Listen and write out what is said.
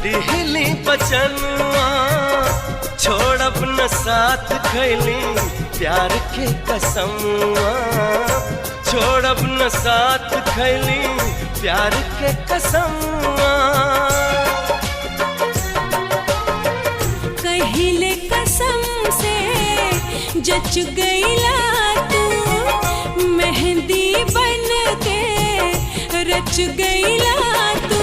दिहली बचनुआ छोड़ अपना साथ खैली प्यार के कसमुआ, छोड़ अपना साथ खैली प्यार के कसमुआ। कहिले कसम से जच गईला तू, मेहंदी बन के रच गईला तू।